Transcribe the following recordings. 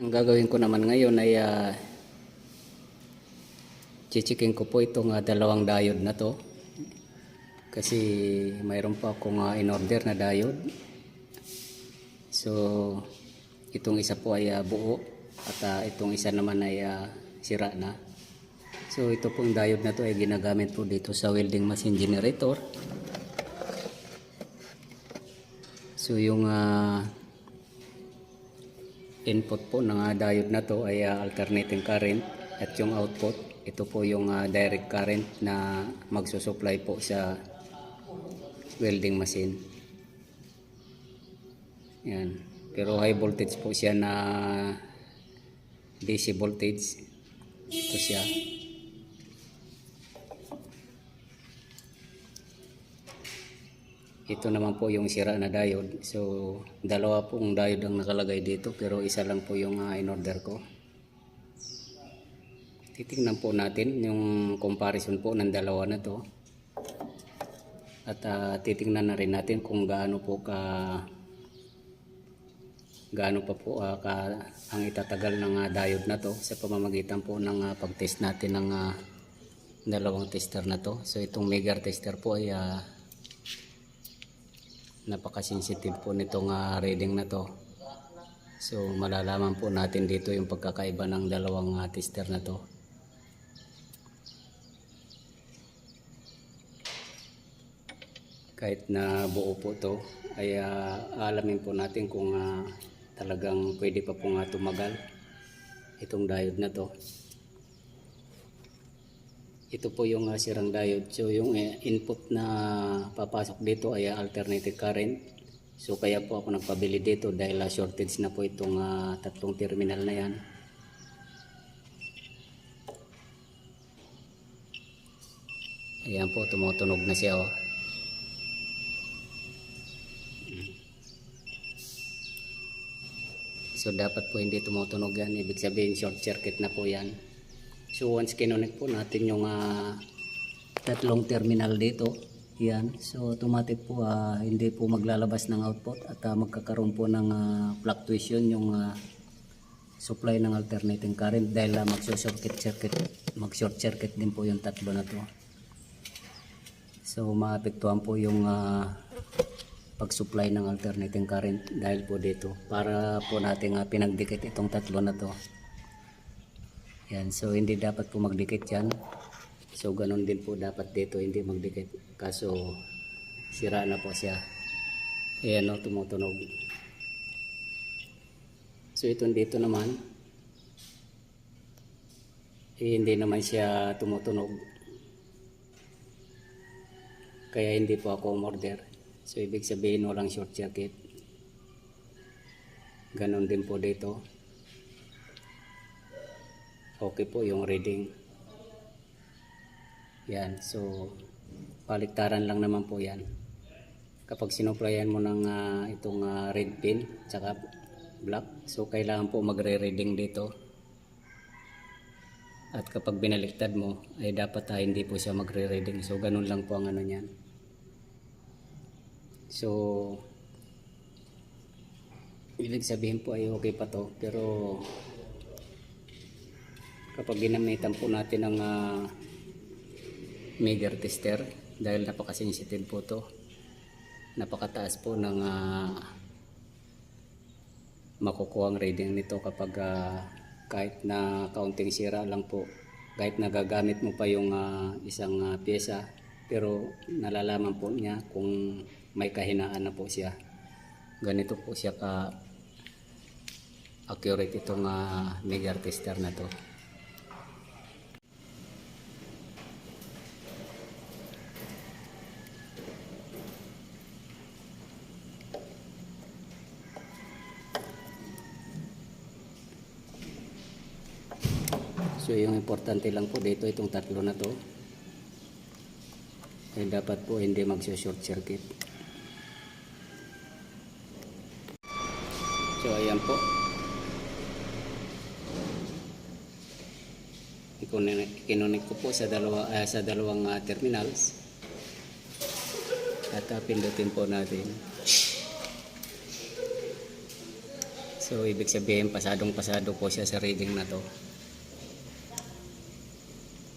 Ang gagawin ko naman ngayon ay chichikin ko po itong dalawang diode na to. Kasi mayroon pa akong in-order na diode. So itong isa po ay buo at itong isa naman ay sira na. So ito pong diode na to ay ginagamit po dito sa welding machine generator. So yung input po ng diode na to ay alternating current, at yung output, ito po yung direct current na magsusupply po sa welding machine. Yan. Pero high voltage po siya na DC voltage. Ito siya. Ito naman po yung sira na diode. So dalawa pong diode ang nakalagay dito, pero isa lang po yung in-order ko. Titingnan po natin yung comparison po ng dalawa na to. At titingnan na rin natin kung gaano pa po ang itatagal ng diode na to sa pamamagitan po ng pag-test natin ng dalawang tester na to. So itong Megger tester po ay napaka-sensitive po nitong reading na to. So malalaman po natin dito yung pagkakaiba ng dalawang tester na to. Kahit na buo po to ay alamin po natin kung talagang pwede pa po tumagal itong diode na to. Ito po yung sirang diode. So yung input na papasok dito ay alternating current. So kaya po ako nagpabili dito dahil shortage na po itong tatlong terminal na yan. Ayan po, tumutunog na siya oh. So dapat po hindi tumutunog yan, ibig sabihin short circuit na po yan. So once kinonect po natin yung tatlong terminal dito, yan. So automatic po hindi po maglalabas ng output at magkakaroon po ng fluctuation yung supply ng alternating current dahil mag-short circuit din po yung tatlo na to. So maapektuhan po yung pag-supply ng alternating current dahil po dito, para po natin pinagdikit itong tatlo na to. Yan, so hindi dapat po magdikit yan. So ganun din po dapat dito, hindi magdikit, kaso sira na po siya. Ayan o, tumutunog. So itong dito naman hindi naman siya tumutunog, kaya hindi po ako umorder. So ibig sabihin walang short circuit. Ganon din po dito. Okay po yung reading. Yan, so paliktaran lang naman po yan. Kapag sinuplayan mo ng itong red pin tsaka black, so kailangan po magre-reading dito. At kapag binaliktad mo ay dapat hindi po siya magre-reading. So ganun lang po ang ano niyan. So ibig sabihin po ay okay pa to, pero kapag ginamitan po natin ng Megger tester, dahil napaka-sensitive po to, napakataas po ng makukuha ang reading nito kapag kahit na kaunting sira lang po, kahit nagagamit mo pa yung isang pyesa, pero nalalaman po niya kung may kahinaan na po siya. Ganito po siya ka accurate itong Megger tester na to. So yung importante lang po dito, itong tatlo na to ay dapat po hindi mag-short circuit. So ayan po, i-connect ko po sa dalawang terminals at pindutin po natin. So ibig sabihin pasadong pasado po siya sa reading na to.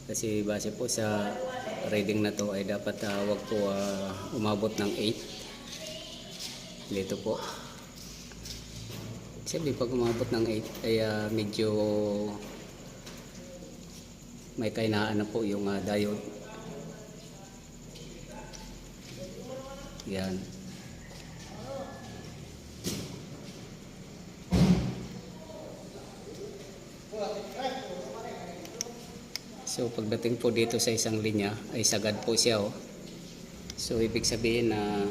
Kasi base po sa reading na to ay dapat wag po umabot ng 8. Dito po. Siyempre pag umabot ng 8 ay medyo may kahinaan na po yung diode. Yan. So pagdating po dito sa isang linya ay sagad po siya oh. So ibig sabihin na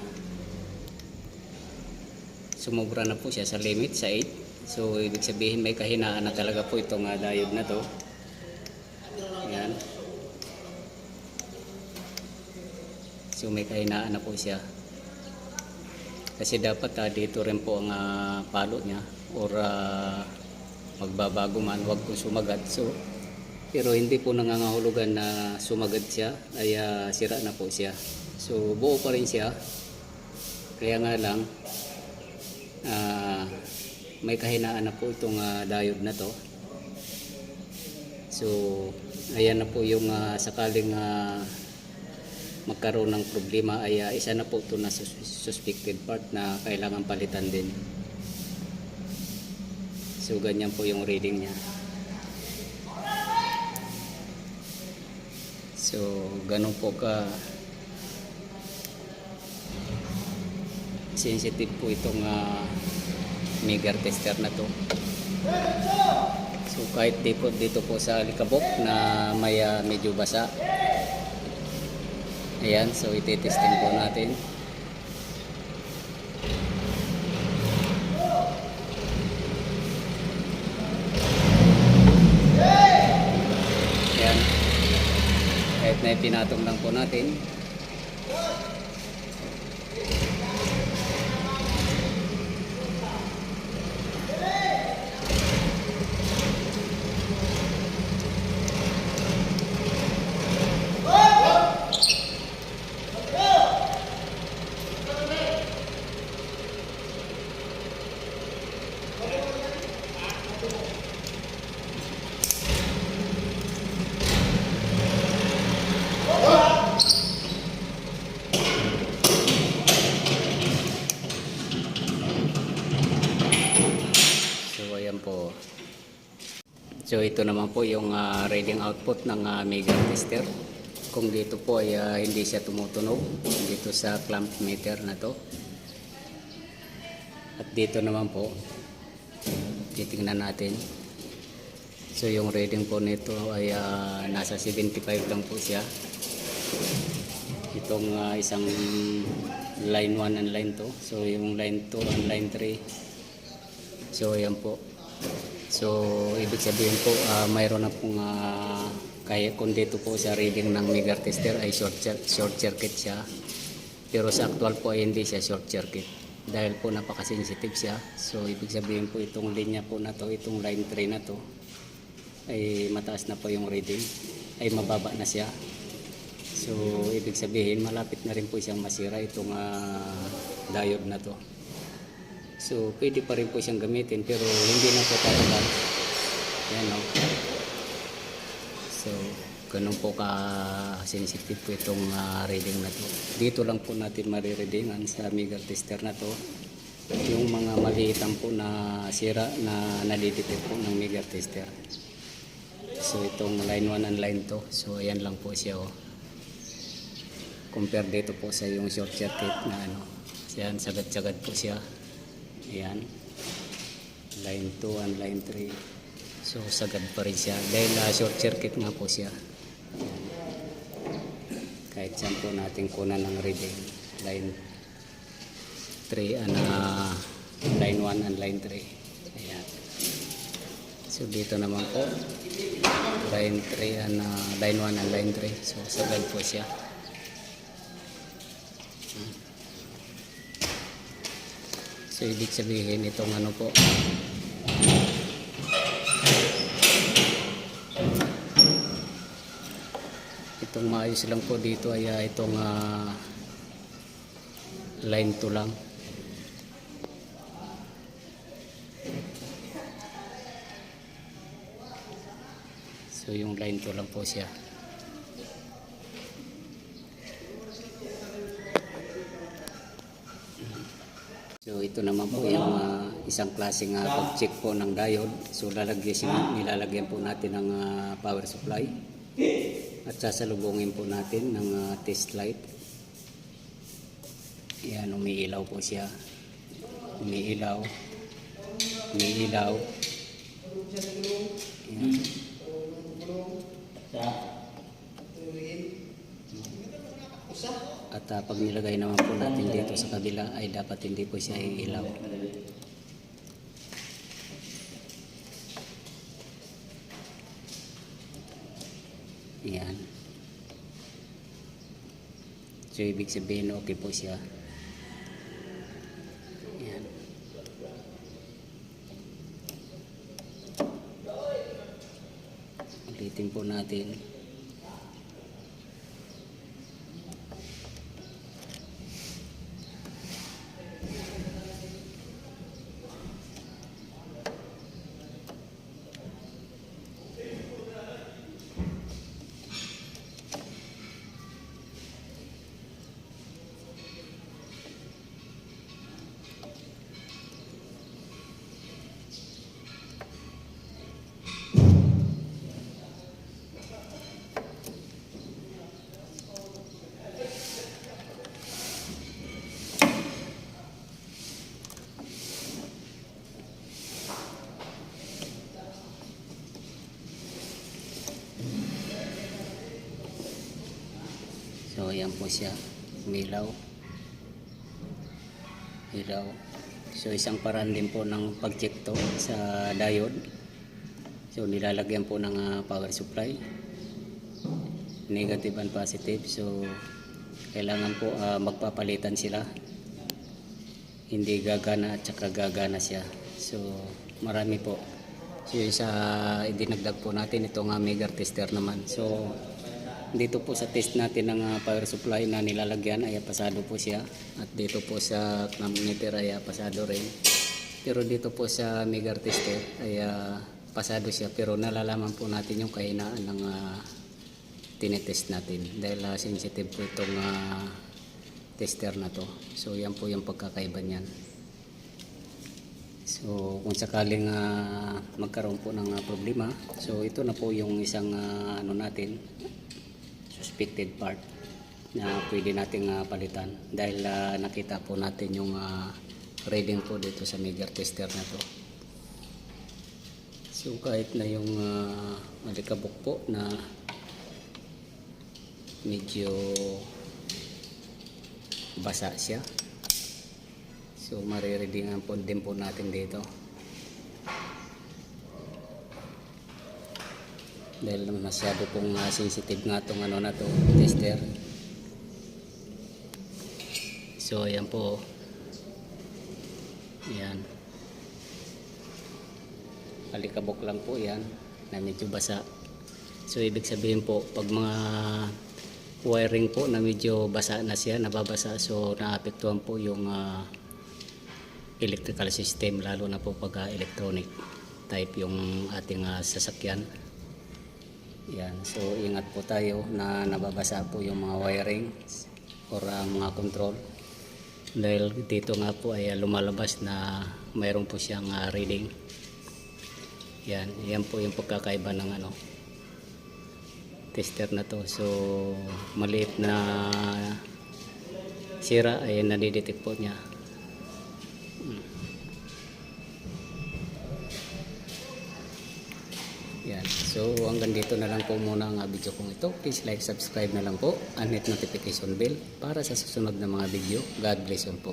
sumobra na po siya sa limit sa 8. So ibig sabihin may kahinaan na talaga po itong diode na to. Yan. So may kahinaan na po siya. Kasi dapat dito rin po ang palo niya or magbabago man, wag po sumagat. So pero hindi po nangangahulugan na sumagad siya ay sira na po siya. So buo pa rin siya. Kaya nga lang may kahinaan na po itong diode na to. So ayan na po yung sakaling magkaroon ng problema ay isa na po ito na suspected part na kailangan palitan din. So ganyan po yung reading niya. So ganun po ka sensitive po itong Megger tester na to. So kahit dito po sa alikabok na may medyo basa. Ayan, so iti-testing po natin. Ayan. Kahit na pinatong lang po natin. Po. So ito naman po yung reading output ng Megger tester. Kung dito po ay hindi siya tumutunog dito sa clamp meter na to. At dito naman po titingnan natin. So yung reading po nito ay nasa 75 lang po siya. Itong isang line 1 and line 2. So yung line 2 and line 3. So ayan po. So ibig sabihin po mayroon na pong kaya kung dito po sa reading ng Megger tester ay short circuit siya. Pero sa actual po ay hindi siya short circuit dahil po napaka-sensitive siya. So ibig sabihin po itong linya po na to, itong line 3 na to ay mataas na po yung reading, ay mababa na siya. So ibig sabihin malapit na rin po siyang masira itong diode na to. So pwede pa rin po siyang gamitin pero hindi na po talaga. Yan o. So ganun po ka-sensitive po itong reading na to. Dito lang po natin marireadingan sa Megger tester na to yung mga maliitan po na sira na nadidetect po ng Megger tester. So itong line 1 and line 2. So ayan lang po siya o. Compare dito po sa yung short circuit na ano. Yan, sagad-sagad po siya. Ayan, line 2 and line 3. So sagad pa rin siya dahil short circuit nga po siya. Ayan. Kahit saan po natin kunan ng reading, line 3 and line 1 and line 3. Ayan. So dito naman po line 3 and line 1 and line 3. So sagad po siya. So ibig sabihin itong ano po, itong maayos lang po dito ay itong line 2 lang. So yung line 2 lang po siya. So ito naman po yung isang klaseng pag-check po ng diode. So nilalagyan po natin ng power supply at sasalubungin po natin ng test light. Yan, umiilaw po siya. Umiilaw. Umiilaw. Yan. At pag nilagay naman po natin dito sa kabila ay dapat hindi po siya iilaw. Yan. So ibig sabihin okay po siya. Yan. Ulitin po natin. So ayan po siya, umilaw. Ilaw. So isang paraan din po ng pag-check to sa diode. So nilalagyan po ng power supply, negative and positive. So kailangan po magpapalitan sila, hindi gagana at saka gagana siya. So marami po. So yung sa idinagdag po natin itong megar tester naman. So dito po sa test natin ng power supply na nilalagyan ay pasado po siya, at dito po sa meter ay pasado rin. Pero dito po sa megar tester ay pasado siya, pero nalalaman po natin yung kahinaan ng tinetest natin dahil sensitive po itong tester na to. So yan po yung pagkakaiba niyan. So kung sakaling magkaroon po ng problema, so ito na po yung isang ano natin, suspected part na pwede nating palitan dahil nakita po natin yung reading po dito sa megar tester na to. So kahit na yung malikabok po na medyo basa siya, so marireadingan po din po natin dito dahil masyado pong sensitive nga itong ano na to, tester. So ayan po, yan, alikabok lang po yan na medyo basa. So ibig sabihin po pag mga wiring po na medyo basa na siya, nababasa, so naapektuhan po yung electrical system, lalo na po pag electronic type yung ating sasakyan. Yan, so ingat po tayo na nababasa po yung mga wiring or mga control dahil dito nga po ay lumalabas na mayroon po siyang reading. Yan po yung pagkakaiba ng ano, tester na to. So maliit na sira ay nadidetect po niya. Yan. So hanggang dito na lang po muna ang video kong ito. Please like, subscribe na lang po and hit notification bell para sa susunod na mga video. God bless you po.